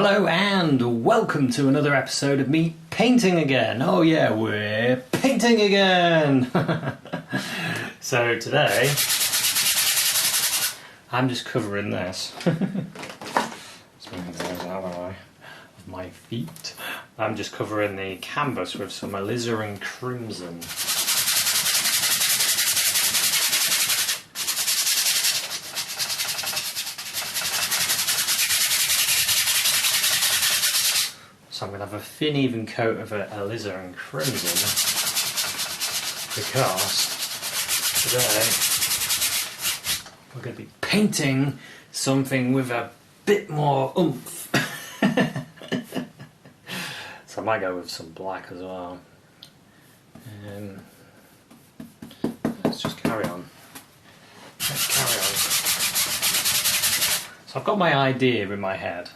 Hello and welcome to another episode of me painting again. Oh yeah, we're painting again! So today, I'm just covering this. Let's move those out of the way of my feet. I'm just covering the canvas with some alizarin crimson. So I'm going to have a thin even coat of alizarin crimson because today we're going to be painting something with a bit more oomph. So I might go with some black as well. Let's just carry on. So I've got my idea in my head.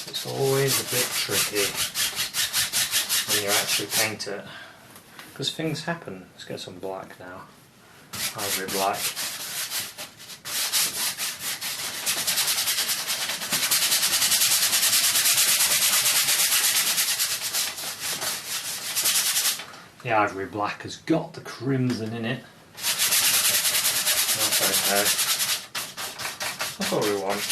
It's always a bit tricky when you actually paint it, because things happen. Let's get some black now, ivory black. The ivory black has got the crimson in it. That's okay. That's what we want.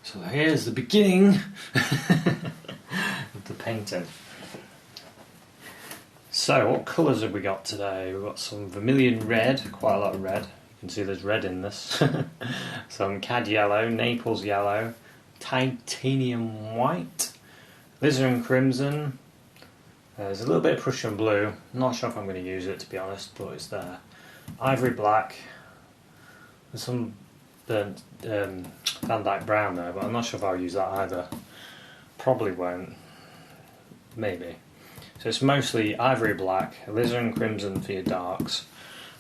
So here's the beginning of the painting. So what colours have we got today? We've got some vermilion red, quite a lot of red. You can see there's red in this. Some cad yellow, Naples yellow, titanium white, alizarin crimson. There's a little bit of Prussian blue. I'm not sure if I'm going to use it, to be honest, but it's there. Ivory black. There's some burnt Van Dyke brown there, but I'm not sure if I'll use that either. Probably won't. Maybe. So it's mostly ivory black, alizarin crimson for your darks,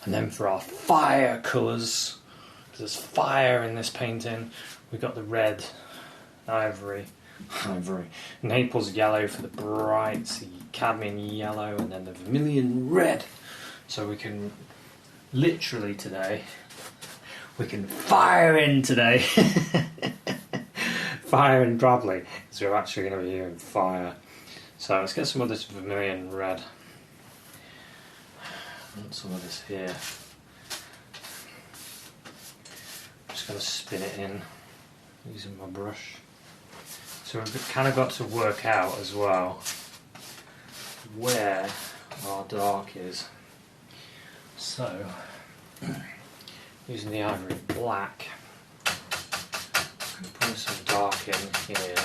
and then for our fire colours, because there's fire in this painting, we've got the red, ivory, Naples yellow for the bright, cadmium yellow, and then the vermilion red. So we can literally today, we can fire in today. Fire in Bradley, because we're actually going to be hearing fire. So let's get some of this vermilion red. And some of this here. I'm just going to spin it in using my brush. So we've kind of got to work out as well where our dark is. So, using the ivory black, I'm going to put some dark in here.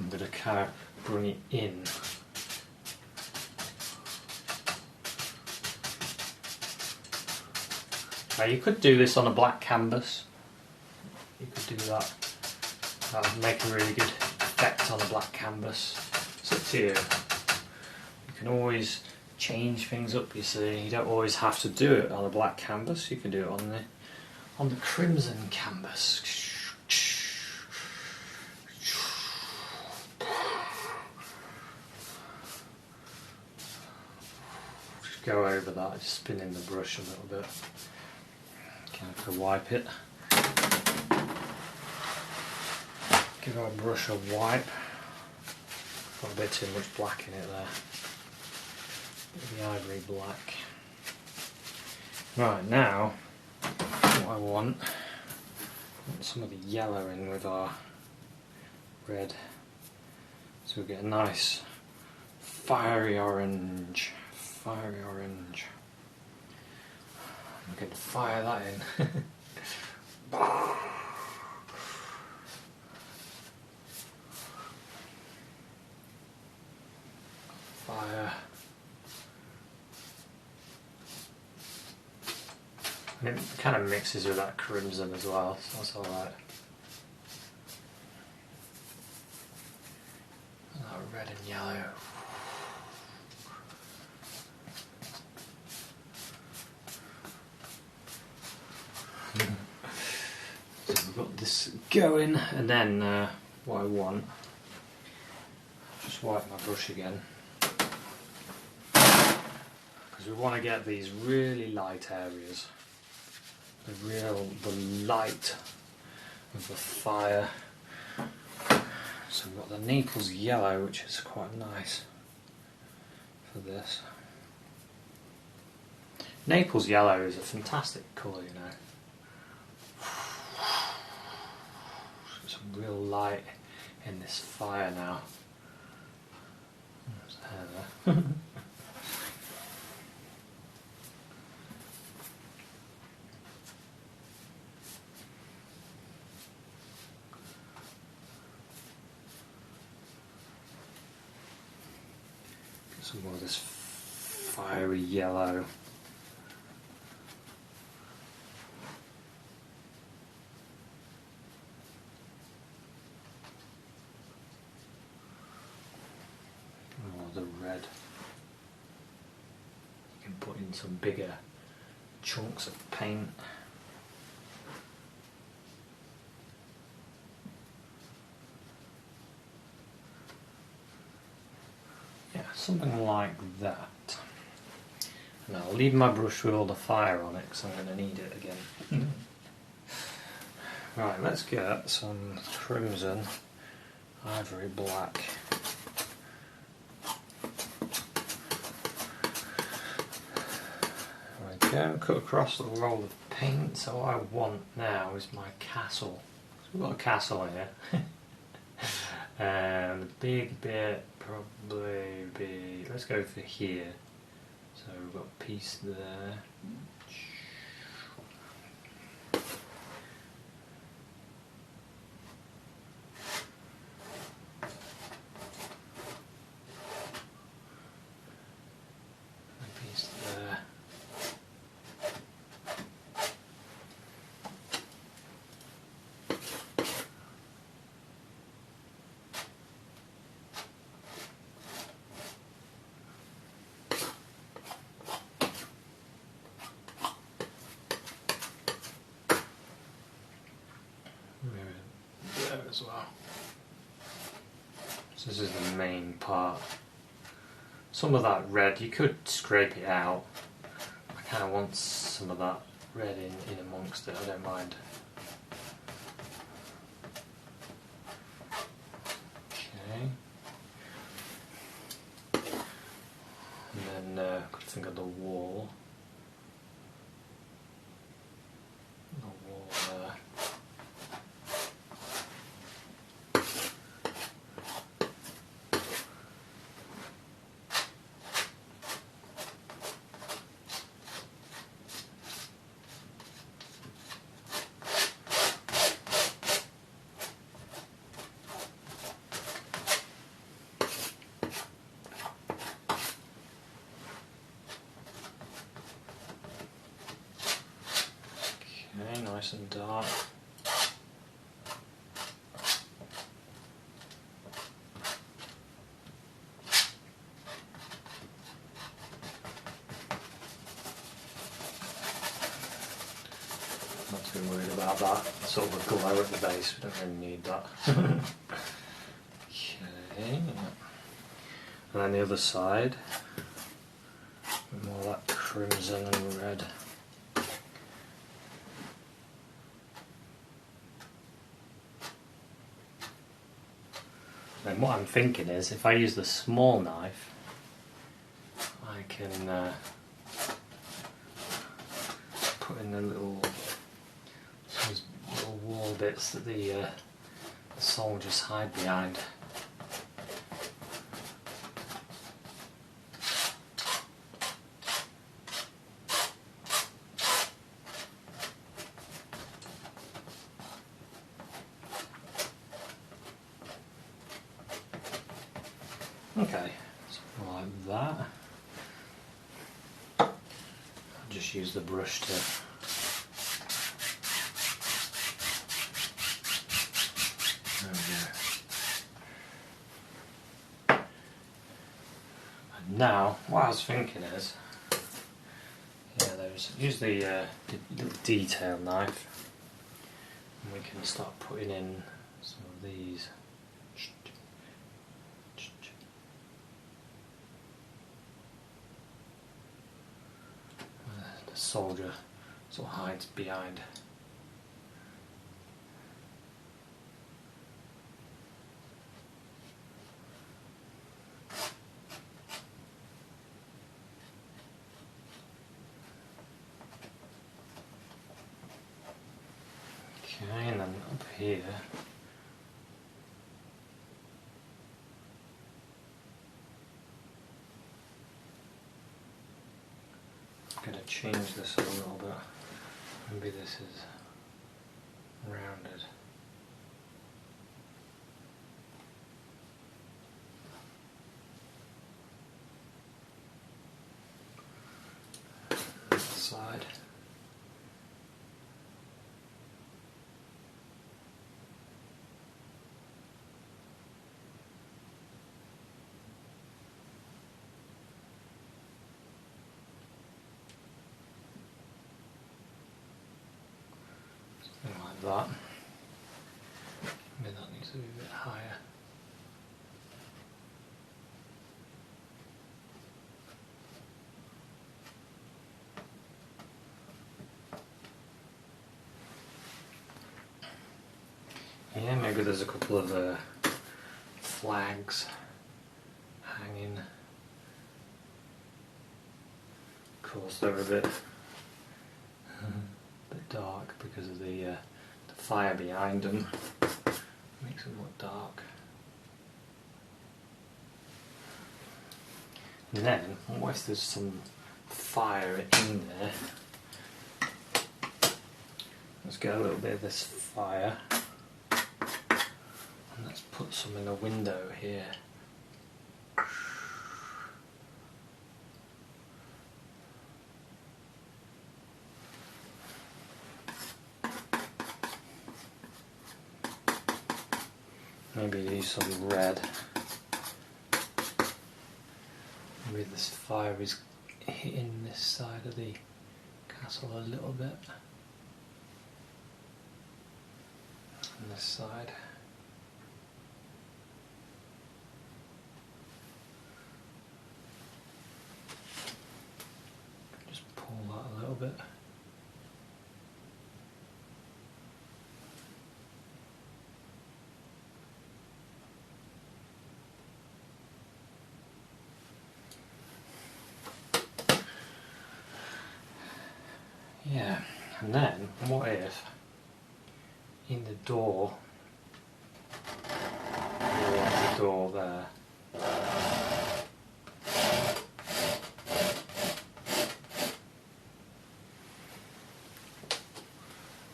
I'm going to kind of bring it in. Now you could do this on a black canvas. You could do that. That would make a really good effect on a black canvas. It's up to you. You can always change things up, you see. You don't always have to do it on a black canvas. You can do it on the crimson canvas. Just go over that, just spinning the brush a little bit. Kind of wipe it. Give our brush a wipe. Got a bit too much black in it there. The ivory black. Right, now what I want some of the yellow in with our red, so we get a nice fiery orange. I'm going to fire that in. Fire. And it kind of mixes with that crimson as well, so that's alright. that red and yellow. So we've got this going, and then what I want, just wipe my brush again, because we want to get these really light areas, the light of the fire. So we've got the Naples yellow, which is quite nice for this. Naples yellow is a fantastic colour, you know. Some real light in this fire now. There's hair there. Get some more of this fiery yellow. The red. You can put in some bigger chunks of paint. Yeah, something like that. And I'll leave my brush with all the fire on it because I'm going to need it again. Right, let's get some crimson ivory black. Go cut across the roll of paint. So what I want now is my castle. So we've got a castle here. And the big bit probably be, let's go for here. So we've got a piece there. A piece there. There as well. So this is the main part. Some of that red, you could scrape it out. I kind of want some of that red in amongst it, I don't mind. Okay. And then could think of the wall. The wall there. Okay, nice and dark. Not too worried about that. Sort of a glow at the base, we don't really need that. Okay. And then the other side, more that crimson and red. And what I'm thinking is, if I use the small knife, I can put in the little wall bits that the soldiers hide behind. Okay, something like that. I'll just use the brush to there we go. Now, what I was thinking is, use the little detail knife, and we can start putting in some of these. The soldier sort of hides behind. Okay, and then up here, I'm going to change this a little bit. Maybe this is rounded. This side. Something like that. Maybe that needs to be a bit higher. Yeah, maybe there's a couple of flags hanging. Of course, they're a bit dark because of the fire behind them. Makes them look dark. And then, what if there's some fire in there? Let's get a little bit of this fire. And let's put some in the window here. Maybe use some red. Maybe this fire is hitting this side of the castle a little bit. And this side. Just pull that a little bit. Yeah, and then what if in the door, the door there,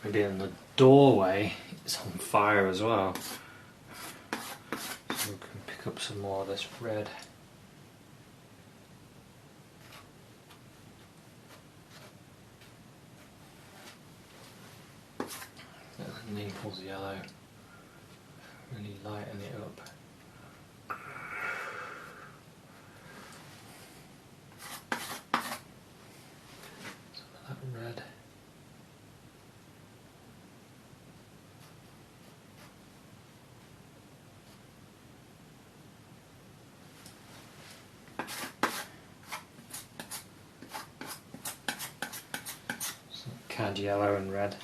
maybe in the doorway it's on fire as well, so we can pick up some more of this red. Naples yellow, really lighten it up. Some of that red. Some cad yellow and red.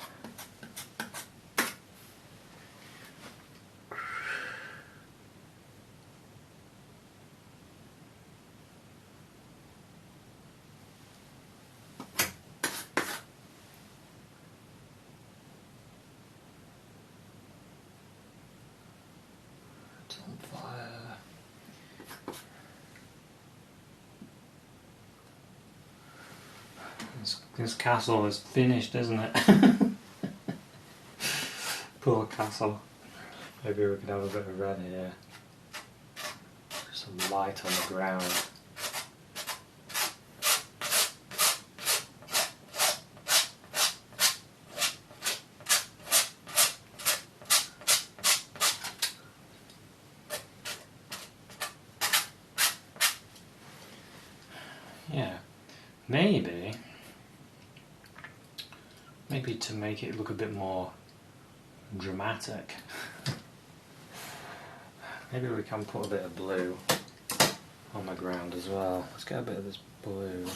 On fire. This castle is finished, isn't it? Poor castle. Maybe we could have a bit of red here. Some light on the ground. maybe to make it look a bit more dramatic, maybe we can put a bit of blue on the ground as well. Let's get a bit of this blue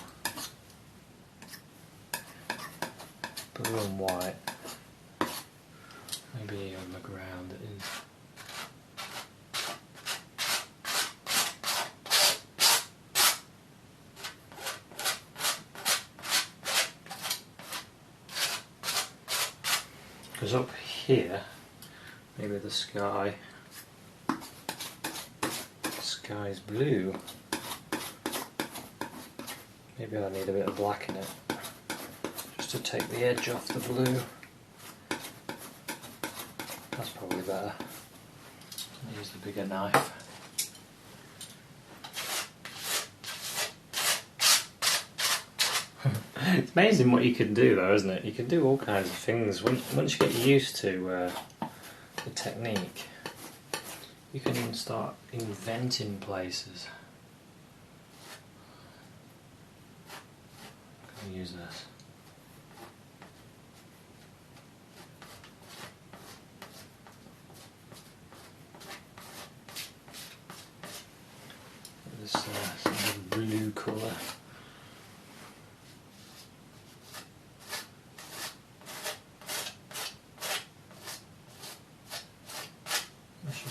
and white. Maybe on the ground it is. Because up here, maybe the sky's blue. Maybe I need a bit of black in it, just to take the edge off the blue. That's probably better. I'll use the bigger knife. It's amazing what you can do though, isn't it? You can do all kinds of things. Once you get used to the technique, you can even start inventing places. I'm going to use this. This sort of blue colour.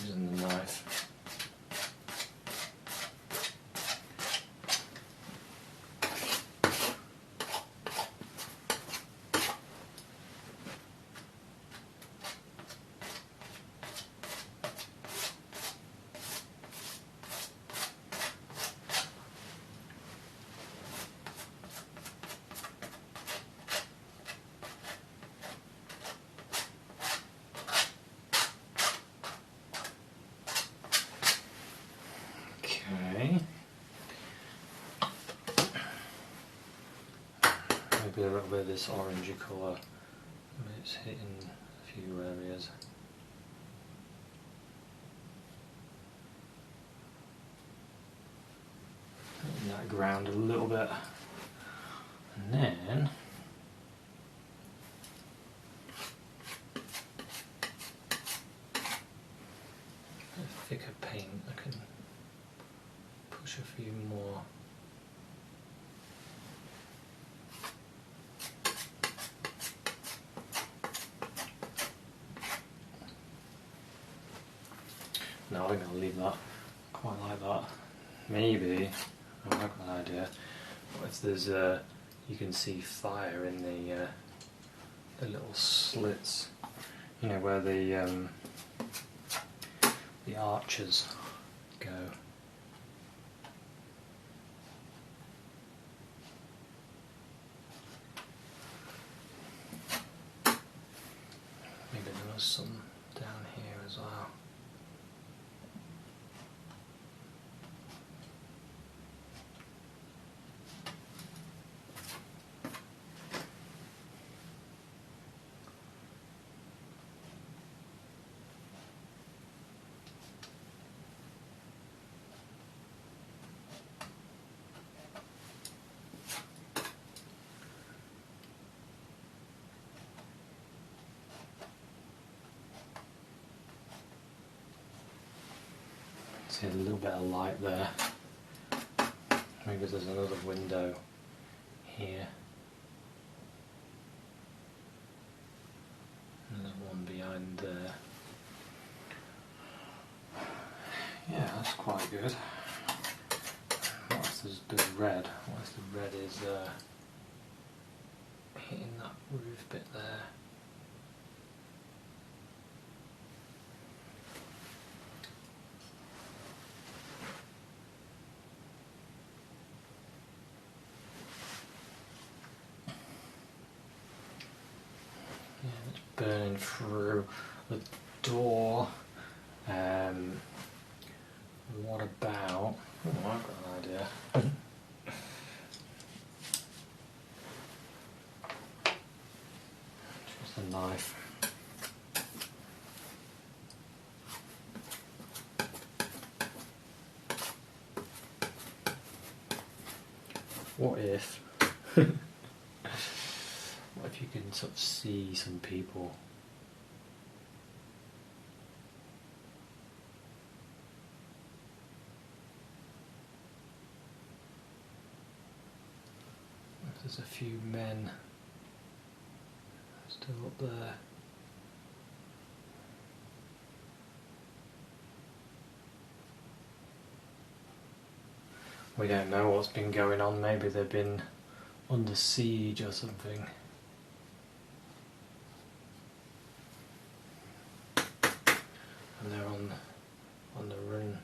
Using the knife. Okay. Maybe a little bit of this orangey colour. It's hitting a few areas. Hitting that ground a little bit. And then a thicker paint, I can push a few more. No, I think I'll leave that. Quite like that. Maybe, I've got an idea. What if there's you can see fire in the little slits, you know, where the arches go. Maybe there was some down here as well. See a little bit of light there. Maybe there's another window here. Another one behind there. Yeah, that's quite good. What if there's red? What if the red is hitting that roof bit there? Burning through the door. What about? Oh, I've got an idea. Just a knife. What if What if you can sort of see some people? There's a few men still up there. We don't know what's been going on. Maybe they've been under siege or something. And they're on the run.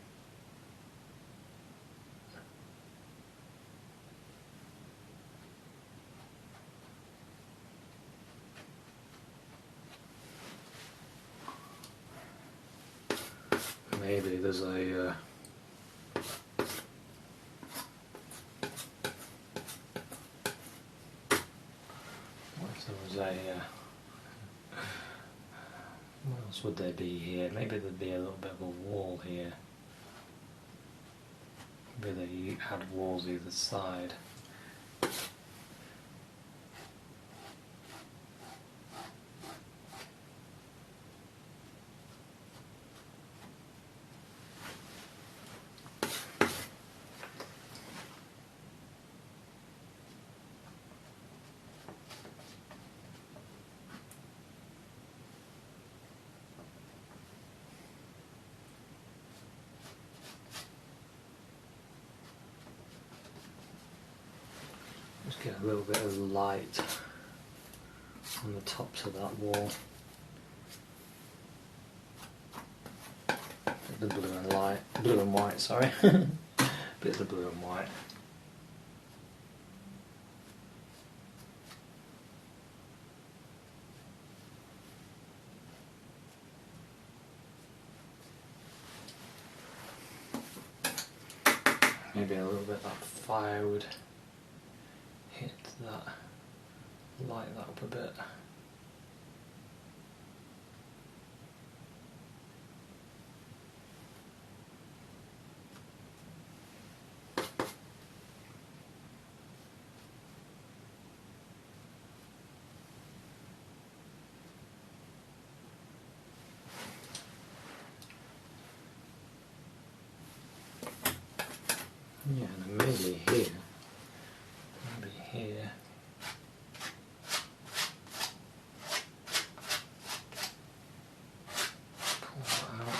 Maybe there's a what if there was a what else would there be here? Maybe there'd be a little bit of a wall here. Maybe they had walls either side. Just get a little bit of light on the tops of that wall. The blue and white, sorry. Bit of the blue and white. Maybe a little bit of that fire would hit that, light that up a bit. Yeah, and maybe here. Maybe here. Pull that out.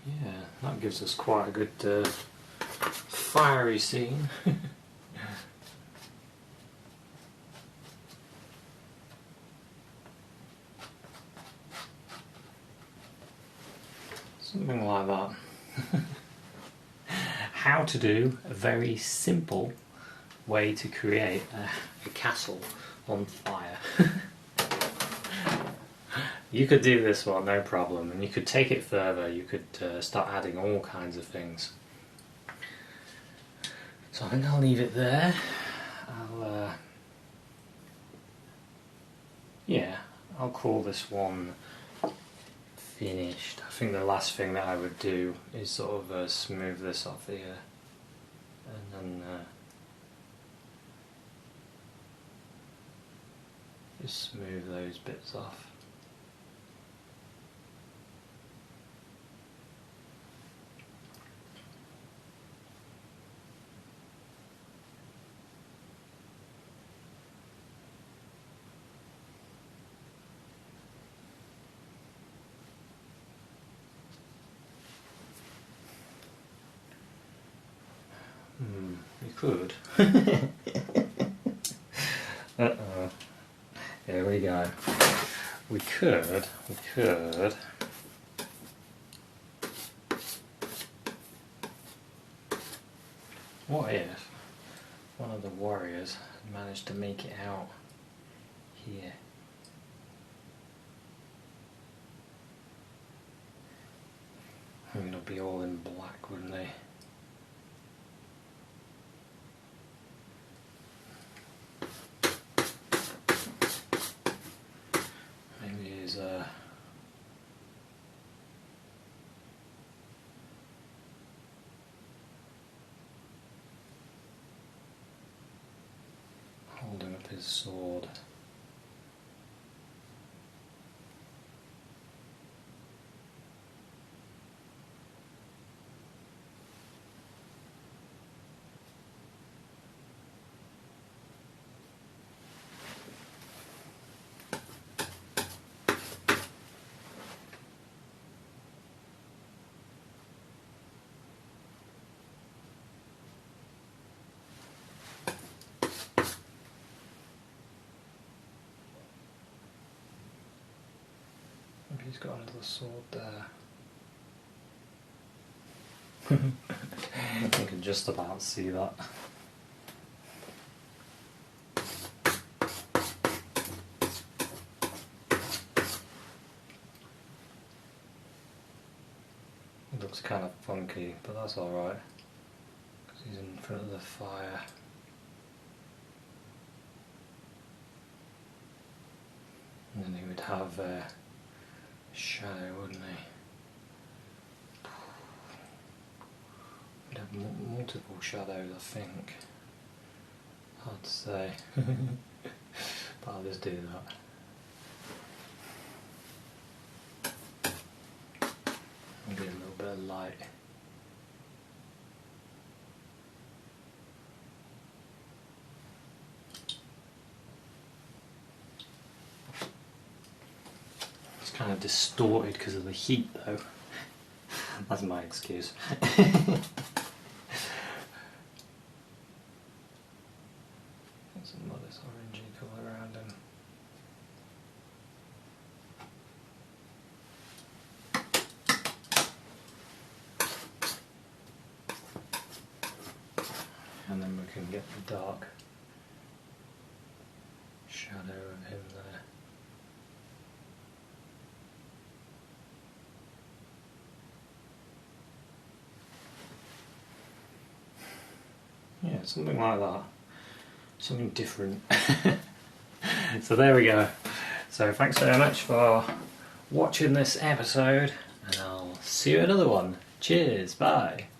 Yeah, that gives us quite a good fiery scene. Something like that. How to do a very simple way to create a castle on fire. You could do this one, no problem, and you could take it further. You could start adding all kinds of things. So I think I'll leave it there. I'll call this one finished. I think the last thing that I would do is sort of smooth this off here, and then just smooth those bits off. You could. Here we go. We could. What if one of the warriors managed to make it out here? I mean, it'll be all in black, wouldn't they? his sword. Maybe he's got another sword there. I can just about see that. It looks kind of funky, but that's alright, because he's in front of the fire. And then he would have a shadow, wouldn't he? He'd have multiple shadows, I think. Hard to say. But I'll just do that. Maybe a little bit of light. It's kind of distorted because of the heat though. That's my excuse. Some of this orangey colour around him. And then we can get the dark shadow of him there. Yeah, something like that. Something different. So there we go. So thanks very much for watching this episode, and I'll see you in another one. Cheers, bye.